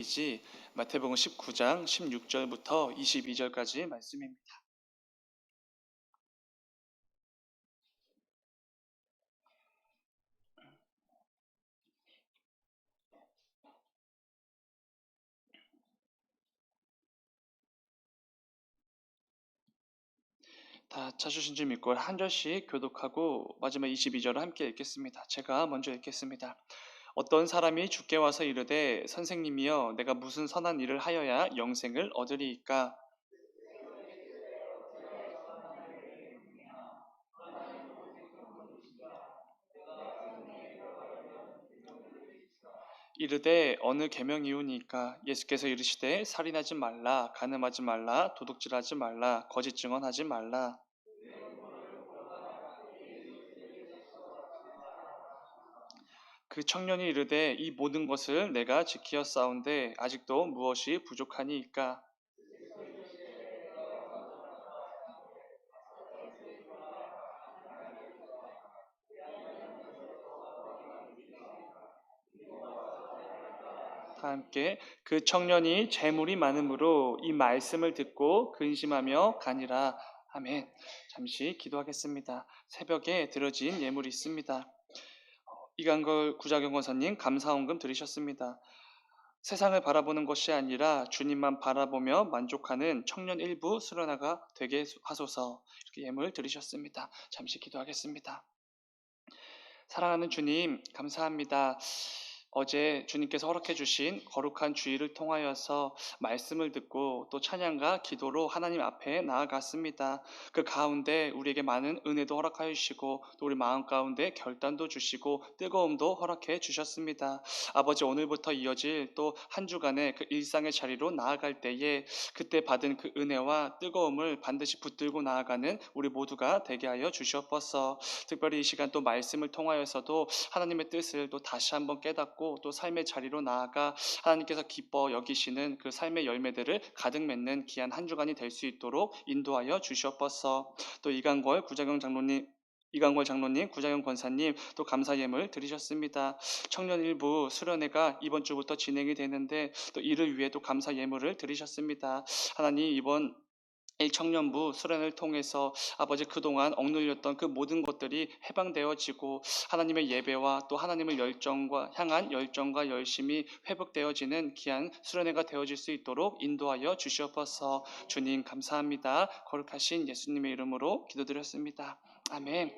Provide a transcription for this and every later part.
이지 마태복음 19장 16절부터 22절까지 말씀입니다. 다 찾으신 줄 믿고 한 절씩 교독하고 마지막 22절을 함께 읽겠습니다. 제가 먼저 읽겠습니다. 어떤 사람이 주께 와서 이르되 선생님이여 내가 무슨 선한 일을 하여야 영생을 얻으리이까? 이르되 어느 계명이오니까? 예수께서 이르시되 살인하지 말라, 간음하지 말라, 도둑질하지 말라, 거짓 증언하지 말라. 그 청년이 이르되 이 모든 것을 내가 지키었사온데 아직도 무엇이 부족하니이까? 다 함께 그 청년이 재물이 많음으로 이 말씀을 듣고 근심하며 가니라. 아멘. 잠시 기도하겠습니다. 새벽에 들어진 예물이 있습니다. 이간걸 구자경 권사님 감사원금 드리셨습니다. 세상을 바라보는 것이 아니라 주님만 바라보며 만족하는 청년 일부 수련화가 되게 하소서. 이렇게 예물 드리셨습니다. 잠시 기도하겠습니다. 사랑하는 주님, 감사합니다. 어제 주님께서 허락해 주신 거룩한 주일을 통하여서 말씀을 듣고 또 찬양과 기도로 하나님 앞에 나아갔습니다. 그 가운데 우리에게 많은 은혜도 허락하여 주시고 또 우리 마음 가운데 결단도 주시고 뜨거움도 허락해 주셨습니다. 아버지, 오늘부터 이어질 또 한 주간의 그 일상의 자리로 나아갈 때에 그때 받은 그 은혜와 뜨거움을 반드시 붙들고 나아가는 우리 모두가 되게 하여 주시옵소서. 특별히 이 시간 또 말씀을 통하여서도 하나님의 뜻을 또 다시 한번 깨닫고 또 삶의 자리로 나아가 하나님께서 기뻐 여기시는 그 삶의 열매들을 가득 맺는 귀한 한 주간이 될 수 있도록 인도하여 주시옵소서. 또 이강걸 장로님, 구자경 권사님 또 감사 예물 드리셨습니다. 청년 일부 수련회가 이번 주부터 진행이 되는데 또 이를 위해 또 감사 예물을 드리셨습니다. 하나님, 이번 청년부 수련을 통해서 아버지 그동안 억눌렸던 그 모든 것들이 해방되어지고 하나님의 예배와 또 하나님의 열정과 향한 열정과 열심이 회복되어지는 귀한 수련회가 되어질 수 있도록 인도하여 주시옵소서. 주님 감사합니다. 거룩하신 예수님의 이름으로 기도드렸습니다. 아멘.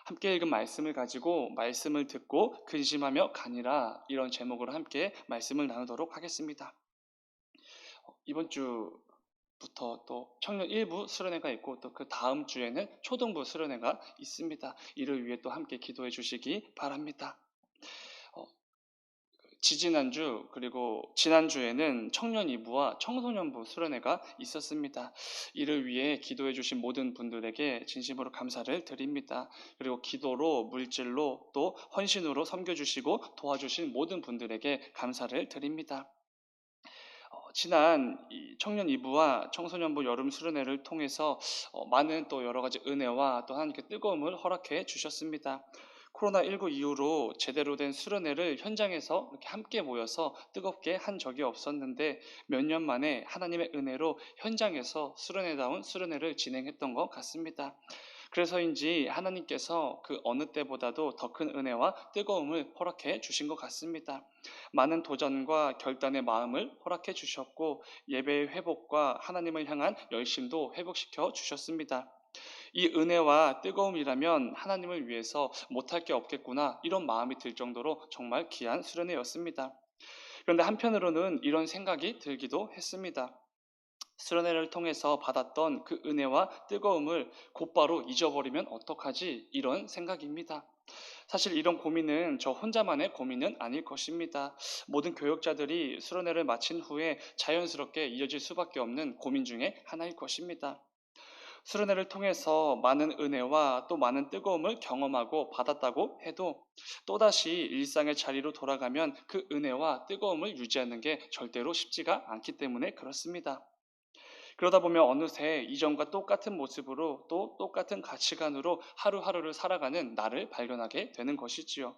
함께 읽은 말씀을 가지고 말씀을 듣고 근심하며 가니라, 이런 제목으로 함께 말씀을 나누도록 하겠습니다. 이번 주부터 또 청년 일부 수련회가 있고 또 그 다음 주에는 초등부 수련회가 있습니다. 이를 위해 또 함께 기도해 주시기 바랍니다. 지지난주 그리고 지난주에는 청년 2부와 청소년부 수련회가 있었습니다. 이를 위해 기도해 주신 모든 분들에게 진심으로 감사를 드립니다. 그리고 기도로, 물질로, 또 헌신으로 섬겨주시고 도와주신 모든 분들에게 감사를 드립니다. 지난 청년 2부와 청소년부 여름 수련회를 통해서 많은 또 여러 가지 은혜와 또 하나님께 뜨거움을 허락해 주셨습니다. 코로나19 이후로 제대로 된 수련회를 현장에서 이렇게 함께 모여서 뜨겁게 한 적이 없었는데 몇 년 만에 하나님의 은혜로 현장에서 수련회다운 수련회를 진행했던 것 같습니다. 그래서인지 하나님께서 그 어느 때보다도 더 큰 은혜와 뜨거움을 허락해 주신 것 같습니다. 많은 도전과 결단의 마음을 허락해 주셨고 예배의 회복과 하나님을 향한 열심도 회복시켜 주셨습니다. 이 은혜와 뜨거움이라면 하나님을 위해서 못할 게 없겠구나, 이런 마음이 들 정도로 정말 귀한 수련회였습니다. 그런데 한편으로는 이런 생각이 들기도 했습니다. 수련회를 통해서 받았던 그 은혜와 뜨거움을 곧바로 잊어버리면 어떡하지? 이런 생각입니다. 사실 이런 고민은 저 혼자만의 고민은 아닐 것입니다. 모든 교역자들이 수련회를 마친 후에 자연스럽게 이어질 수밖에 없는 고민 중에 하나일 것입니다. 수련회를 통해서 많은 은혜와 또 많은 뜨거움을 경험하고 받았다고 해도 또다시 일상의 자리로 돌아가면 그 은혜와 뜨거움을 유지하는 게 절대로 쉽지가 않기 때문에 그렇습니다. 그러다 보면 어느새 이전과 똑같은 모습으로 또 똑같은 가치관으로 하루하루를 살아가는 나를 발견하게 되는 것이지요.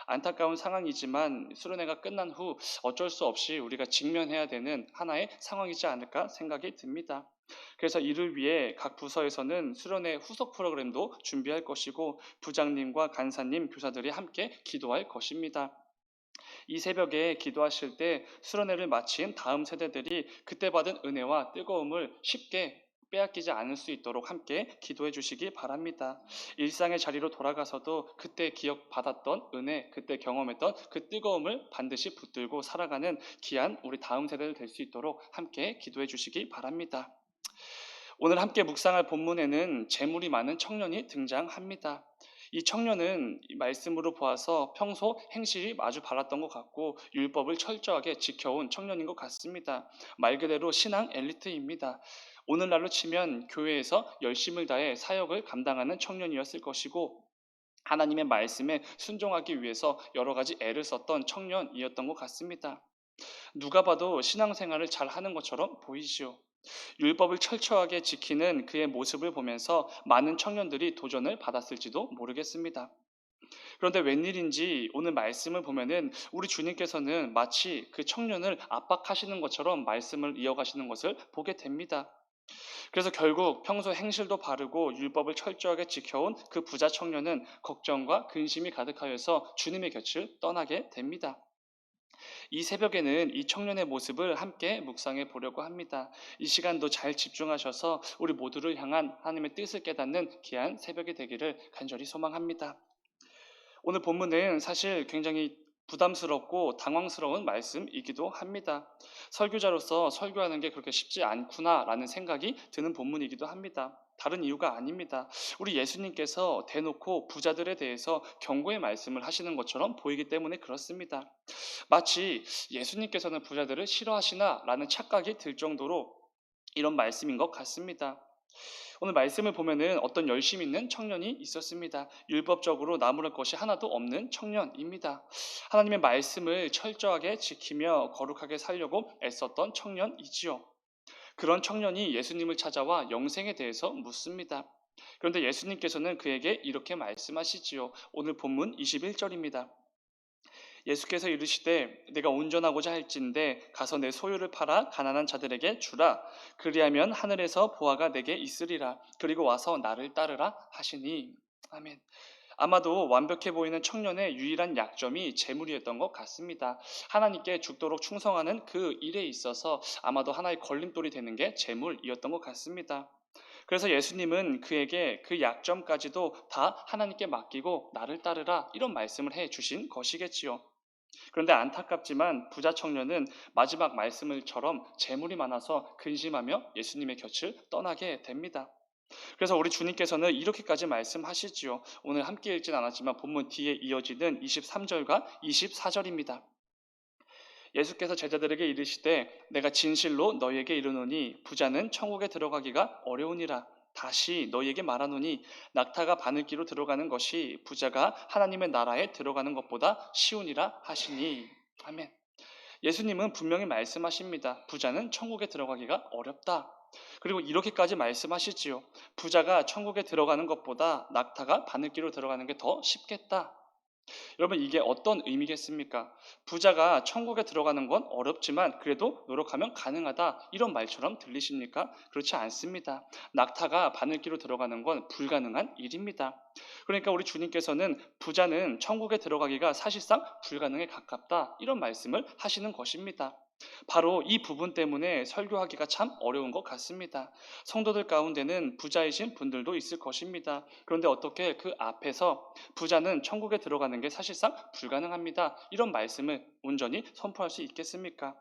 안타까운 상황이지만 수련회가 끝난 후 어쩔 수 없이 우리가 직면해야 되는 하나의 상황이지 않을까 생각이 듭니다. 그래서 이를 위해 각 부서에서는 수련회 후속 프로그램도 준비할 것이고 부장님과 간사님, 교사들이 함께 기도할 것입니다. 이 새벽에 기도하실 때 수련회를 마친 다음 세대들이 그때 받은 은혜와 뜨거움을 쉽게 빼앗기지 않을 수 있도록 함께 기도해 주시기 바랍니다. 일상의 자리로 돌아가서도 그때 기억받았던 은혜, 그때 경험했던 그 뜨거움을 반드시 붙들고 살아가는 귀한 우리 다음 세대들 될 수 있도록 함께 기도해 주시기 바랍니다. 오늘 함께 묵상할 본문에는 재물이 많은 청년이 등장합니다. 이 청년은 이 말씀으로 보아서 평소 행실이 아주 바랐던 것 같고 율법을 철저하게 지켜온 청년인 것 같습니다. 말 그대로 신앙 엘리트입니다. 오늘날로 치면 교회에서 열심을 다해 사역을 감당하는 청년이었을 것이고 하나님의 말씀에 순종하기 위해서 여러 가지 애를 썼던 청년이었던 것 같습니다. 누가 봐도 신앙생활을 잘 하는 것처럼 보이지요. 율법을 철저하게 지키는 그의 모습을 보면서 많은 청년들이 도전을 받았을지도 모르겠습니다. 그런데 웬일인지 오늘 말씀을 보면은 우리 주님께서는 마치 그 청년을 압박하시는 것처럼 말씀을 이어가시는 것을 보게 됩니다. 그래서 결국 평소 행실도 바르고 율법을 철저하게 지켜온 그 부자 청년은 걱정과 근심이 가득하여서 주님의 곁을 떠나게 됩니다. 이 새벽에는 이 청년의 모습을 함께 묵상해 보려고 합니다. 이 시간도 잘 집중하셔서 우리 모두를 향한 하나님의 뜻을 깨닫는 귀한 새벽이 되기를 간절히 소망합니다. 오늘 본문은 사실 굉장히 부담스럽고 당황스러운 말씀이기도 합니다. 설교자로서 설교하는 게 그렇게 쉽지 않구나라는 생각이 드는 본문이기도 합니다. 다른 이유가 아닙니다. 우리 예수님께서 대놓고 부자들에 대해서 경고의 말씀을 하시는 것처럼 보이기 때문에 그렇습니다. 마치 예수님께서는 부자들을 싫어하시나라는 착각이 들 정도로 이런 말씀인 것 같습니다. 오늘 말씀을 보면은 어떤 열심 있는 청년이 있었습니다. 율법적으로 나무랄 것이 하나도 없는 청년입니다. 하나님의 말씀을 철저하게 지키며 거룩하게 살려고 애썼던 청년이지요. 그런 청년이 예수님을 찾아와 영생에 대해서 묻습니다. 그런데 예수님께서는 그에게 이렇게 말씀하시지요. 오늘 본문 21절입니다. 예수께서 이르시되 내가 온전하고자 할진대 가서 내 소유를 팔아 가난한 자들에게 주라. 그리하면 하늘에서 보화가 내게 있으리라. 그리고 와서 나를 따르라 하시니. 아멘. 아마도 완벽해 보이는 청년의 유일한 약점이 재물이었던 것 같습니다. 하나님께 죽도록 충성하는 그 일에 있어서 아마도 하나의 걸림돌이 되는 게 재물이었던 것 같습니다. 그래서 예수님은 그에게 그 약점까지도 다 하나님께 맡기고 나를 따르라 이런 말씀을 해 주신 것이겠지요. 그런데 안타깝지만 부자 청년은 마지막 말씀을처럼 재물이 많아서 근심하며 예수님의 곁을 떠나게 됩니다. 그래서 우리 주님께서는 이렇게까지 말씀하시지요. 오늘 함께 읽진 않았지만 본문 뒤에 이어지는 23절과 24절입니다. 예수께서 제자들에게 이르시되 내가 진실로 너희에게 이르노니 부자는 천국에 들어가기가 어려우니라. 다시 너희에게 말하노니 낙타가 바늘기로 들어가는 것이 부자가 하나님의 나라에 들어가는 것보다 쉬우니라 하시니. 아멘. 예수님은 분명히 말씀하십니다. 부자는 천국에 들어가기가 어렵다. 그리고 이렇게까지 말씀하시지요. 부자가 천국에 들어가는 것보다 낙타가 바늘기로 들어가는 게 더 쉽겠다. 여러분 이게 어떤 의미겠습니까? 부자가 천국에 들어가는 건 어렵지만 그래도 노력하면 가능하다 이런 말처럼 들리십니까? 그렇지 않습니다. 낙타가 바늘기로 들어가는 건 불가능한 일입니다. 그러니까 우리 주님께서는 부자는 천국에 들어가기가 사실상 불가능에 가깝다 이런 말씀을 하시는 것입니다. 바로 이 부분 때문에 설교하기가 참 어려운 것 같습니다. 성도들 가운데는 부자이신 분들도 있을 것입니다. 그런데 어떻게 그 앞에서 부자는 천국에 들어가는 게 사실상 불가능합니다. 이런 말씀을 온전히 선포할 수 있겠습니까?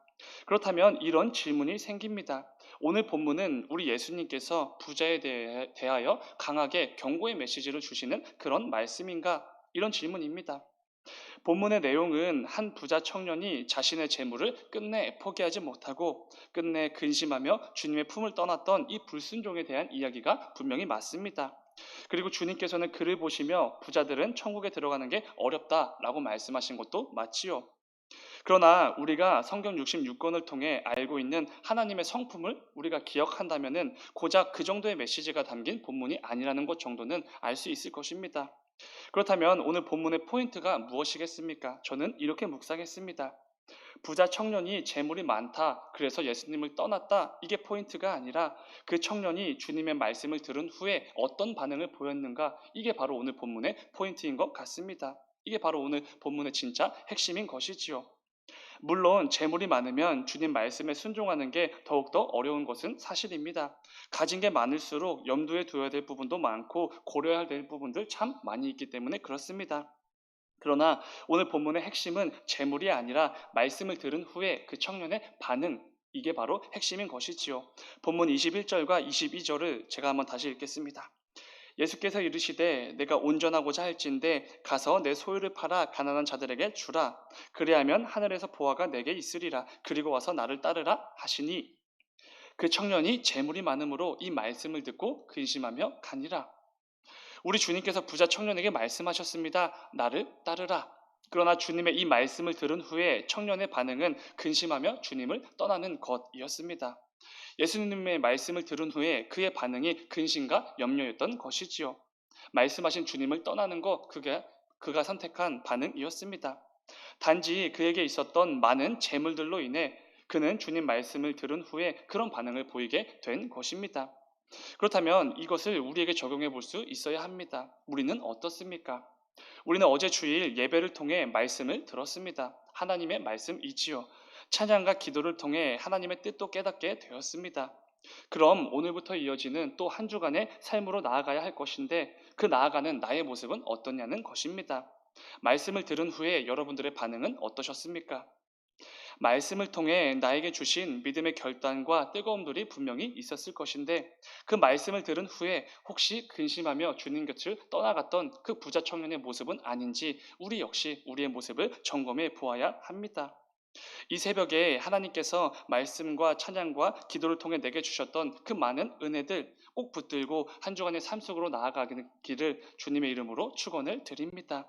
그렇다면 이런 질문이 생깁니다. 오늘 본문은 우리 예수님께서 부자에 대하여 강하게 경고의 메시지를 주시는 그런 말씀인가? 이런 질문입니다. 본문의 내용은 한 부자 청년이 자신의 재물을 끝내 포기하지 못하고 끝내 근심하며 주님의 품을 떠났던 이 불순종에 대한 이야기가 분명히 맞습니다. 그리고 주님께서는 그를 보시며 부자들은 천국에 들어가는 게 어렵다라고 말씀하신 것도 맞지요. 그러나 우리가 성경 66권을 통해 알고 있는 하나님의 성품을 우리가 기억한다면은 고작 그 정도의 메시지가 담긴 본문이 아니라는 것 정도는 알 수 있을 것입니다. 그렇다면 오늘 본문의 포인트가 무엇이겠습니까? 저는 이렇게 묵상했습니다. 부자 청년이 재물이 많다, 그래서 예수님을 떠났다, 이게 포인트가 아니라 그 청년이 주님의 말씀을 들은 후에 어떤 반응을 보였는가, 이게 바로 오늘 본문의 포인트인 것 같습니다. 이게 바로 오늘 본문의 진짜 핵심인 것이지요. 물론 재물이 많으면 주님 말씀에 순종하는 게 더욱더 어려운 것은 사실입니다. 가진 게 많을수록 염두에 두어야 될 부분도 많고 고려해야 될 부분들 참 많이 있기 때문에 그렇습니다. 그러나 오늘 본문의 핵심은 재물이 아니라 말씀을 들은 후에 그 청년의 반응, 이게 바로 핵심인 것이지요. 본문 21절과 22절을 제가 한번 다시 읽겠습니다. 예수께서 이르시되 내가 온전하고자 할진대 가서 내 소유를 팔아 가난한 자들에게 주라. 그리하면 하늘에서 보화가 내게 있으리라. 그리고 와서 나를 따르라 하시니 그 청년이 재물이 많으므로 이 말씀을 듣고 근심하며 가니라. 우리 주님께서 부자 청년에게 말씀하셨습니다. 나를 따르라. 그러나 주님의 이 말씀을 들은 후에 청년의 반응은 근심하며 주님을 떠나는 것이었습니다. 예수님의 말씀을 들은 후에 그의 반응이 근심과 염려였던 것이지요. 말씀하신 주님을 떠나는 것, 그가 선택한 반응이었습니다. 단지 그에게 있었던 많은 재물들로 인해 그는 주님 말씀을 들은 후에 그런 반응을 보이게 된 것입니다. 그렇다면 이것을 우리에게 적용해 볼 수 있어야 합니다. 우리는 어떻습니까? 우리는 어제 주일 예배를 통해 말씀을 들었습니다. 하나님의 말씀이지요. 찬양과 기도를 통해 하나님의 뜻도 깨닫게 되었습니다. 그럼 오늘부터 이어지는 또 한 주간의 삶으로 나아가야 할 것인데 그 나아가는 나의 모습은 어떠냐는 것입니다. 말씀을 들은 후에 여러분들의 반응은 어떠셨습니까? 말씀을 통해 나에게 주신 믿음의 결단과 뜨거움들이 분명히 있었을 것인데 그 말씀을 들은 후에 혹시 근심하며 주님 곁을 떠나갔던 그 부자 청년의 모습은 아닌지 우리 역시 우리의 모습을 점검해 보아야 합니다. 이 새벽에 하나님께서 말씀과 찬양과 기도를 통해 내게 주셨던 그 많은 은혜들 꼭 붙들고 한 주간의 삶 속으로 나아가기를 주님의 이름으로 축원을 드립니다.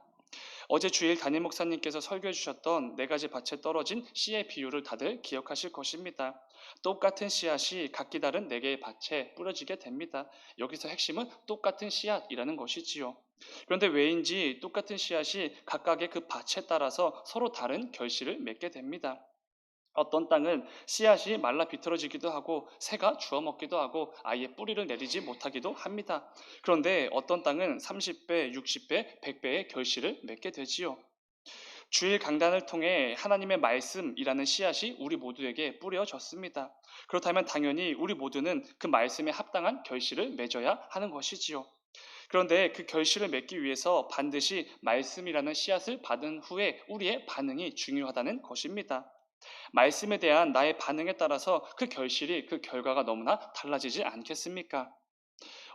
어제 주일 담임 목사님께서 설교해 주셨던 네 가지 밭에 떨어진 씨의 비유를 다들 기억하실 것입니다. 똑같은 씨앗이 각기 다른 네 개의 밭에 뿌려지게 됩니다. 여기서 핵심은 똑같은 씨앗이라는 것이지요. 그런데 왜인지 똑같은 씨앗이 각각의 그 밭에 따라서 서로 다른 결실을 맺게 됩니다. 어떤 땅은 씨앗이 말라 비틀어지기도 하고 새가 주워 먹기도 하고 아예 뿌리를 내리지 못하기도 합니다. 그런데 어떤 땅은 30배, 60배, 100배의 결실을 맺게 되지요. 주일 강단을 통해 하나님의 말씀이라는 씨앗이 우리 모두에게 뿌려졌습니다. 그렇다면 당연히 우리 모두는 그 말씀에 합당한 결실을 맺어야 하는 것이지요. 그런데 그 결실을 맺기 위해서 반드시 말씀이라는 씨앗을 받은 후에 우리의 반응이 중요하다는 것입니다. 말씀에 대한 나의 반응에 따라서 그 결실이 그 결과가 너무나 달라지지 않겠습니까?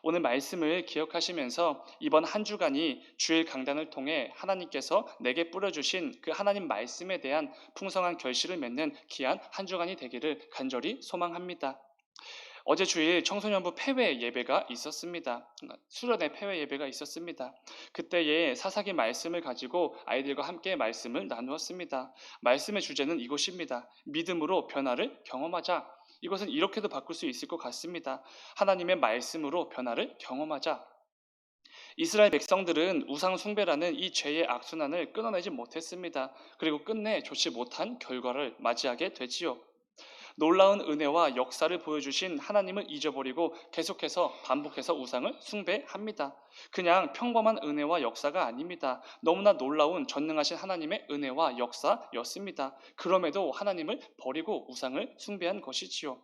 오늘 말씀을 기억하시면서 이번 한 주간이 주일 강단을 통해 하나님께서 내게 뿌려주신 그 하나님 말씀에 대한 풍성한 결실을 맺는 귀한 한 주간이 되기를 간절히 소망합니다. 어제 주일 청소년부 폐회 예배가 있었습니다. 수련회 폐회 예배가 있었습니다. 그때에 사사기 말씀을 가지고 아이들과 함께 말씀을 나누었습니다. 말씀의 주제는 이것입니다. 믿음으로 변화를 경험하자. 이것은 이렇게도 바꿀 수 있을 것 같습니다. 하나님의 말씀으로 변화를 경험하자. 이스라엘 백성들은 우상 숭배라는 이 죄의 악순환을 끊어내지 못했습니다. 그리고 끝내 좋지 못한 결과를 맞이하게 되지요. 놀라운 은혜와 역사를 보여주신 하나님을 잊어버리고 계속해서 반복해서 우상을 숭배합니다. 그냥 평범한 은혜와 역사가 아닙니다. 너무나 놀라운 전능하신 하나님의 은혜와 역사였습니다. 그럼에도 하나님을 버리고 우상을 숭배한 것이지요.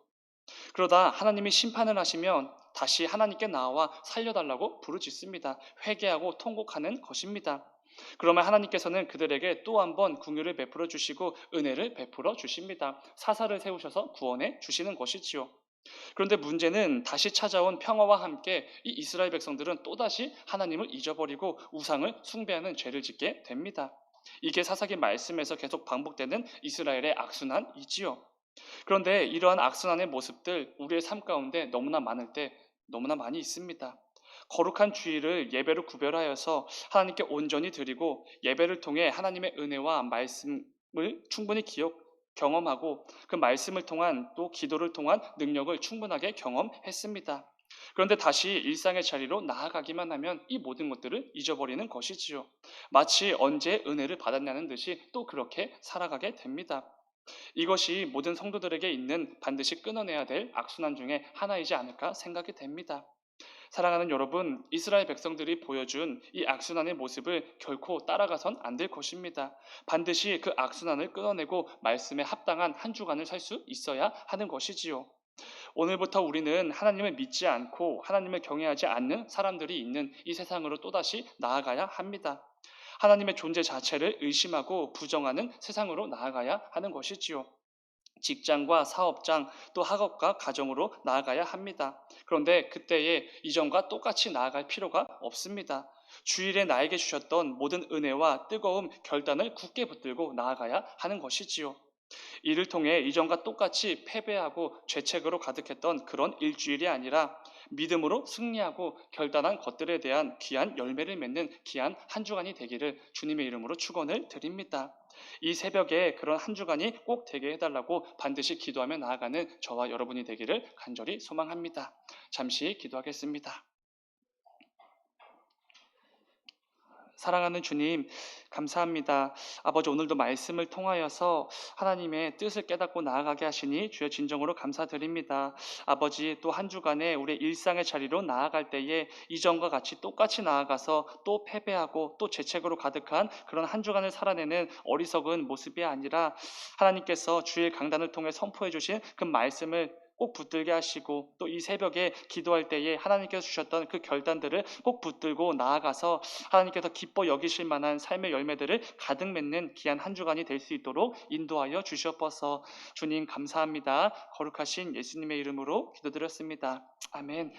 그러다 하나님이 심판을 하시면 다시 하나님께 나와 살려달라고 부르짖습니다. 회개하고 통곡하는 것입니다. 그러면 하나님께서는 그들에게 또 한 번 긍휼을 베풀어 주시고 은혜를 베풀어 주십니다. 사사를 세우셔서 구원해 주시는 것이지요. 그런데 문제는 다시 찾아온 평화와 함께 이 이스라엘 백성들은 또다시 하나님을 잊어버리고 우상을 숭배하는 죄를 짓게 됩니다. 이게 사사기 말씀에서 계속 반복되는 이스라엘의 악순환이지요. 그런데 이러한 악순환의 모습들 우리의 삶 가운데 너무나 많을 때 너무나 많이 있습니다. 거룩한 주일을 예배로 구별하여서 하나님께 온전히 드리고 예배를 통해 하나님의 은혜와 말씀 충분히 경험하고 그 말씀을 통한 또 기도를 통한 능력을 충분하게 경험했습니다. 그런데 다시 일상의 자리로 나아가기만 하면 이 모든 것들을 잊어버리는 것이지요. 마치 언제 은혜를 받았냐는 듯이 또 그렇게 살아가게 됩니다. 이것이 모든 성도들에게 있는 반드시 끊어내야 될 악순환 중에 하나이지 않을까 생각이 됩니다. 사랑하는 여러분, 이스라엘 백성들이 보여준 이 악순환의 모습을 결코 따라가선 안 될 것입니다. 반드시 그 악순환을 끊어내고 말씀에 합당한 한 주간을 살 수 있어야 하는 것이지요. 오늘부터 우리는 하나님을 믿지 않고 하나님을 경외하지 않는 사람들이 있는 이 세상으로 또다시 나아가야 합니다. 하나님의 존재 자체를 의심하고 부정하는 세상으로 나아가야 하는 것이지요. 직장과 사업장 또 학업과 가정으로 나아가야 합니다. 그런데 그때에 이전과 똑같이 나아갈 필요가 없습니다. 주일에 나에게 주셨던 모든 은혜와 뜨거움, 결단을 굳게 붙들고 나아가야 하는 것이지요. 이를 통해 이전과 똑같이 패배하고 죄책으로 가득했던 그런 일주일이 아니라 믿음으로 승리하고 결단한 것들에 대한 귀한 열매를 맺는 귀한 한 주간이 되기를 주님의 이름으로 축원을 드립니다. 이 새벽에 그런 한 주간이 꼭 되게 해달라고 반드시 기도하며 나아가는 저와 여러분이 되기를 간절히 소망합니다. 잠시 기도하겠습니다. 사랑하는 주님, 감사합니다. 아버지, 오늘도 말씀을 통하여서 하나님의 뜻을 깨닫고 나아가게 하시니 주여 진정으로 감사드립니다. 아버지, 또 한 주간에 우리 일상의 자리로 나아갈 때에 이전과 같이 똑같이 나아가서 또 패배하고 또 죄책으로 가득한 그런 한 주간을 살아내는 어리석은 모습이 아니라 하나님께서 주일 강단을 통해 선포해 주신 그 말씀을 꼭 붙들게 하시고 또 이 새벽에 기도할 때에 하나님께서 주셨던 그 결단들을 꼭 붙들고 나아가서 하나님께서 기뻐 여기실 만한 삶의 열매들을 가득 맺는 귀한 한 주간이 될 수 있도록 인도하여 주시옵소서. 주님 감사합니다. 거룩하신 예수님의 이름으로 기도드렸습니다. 아멘.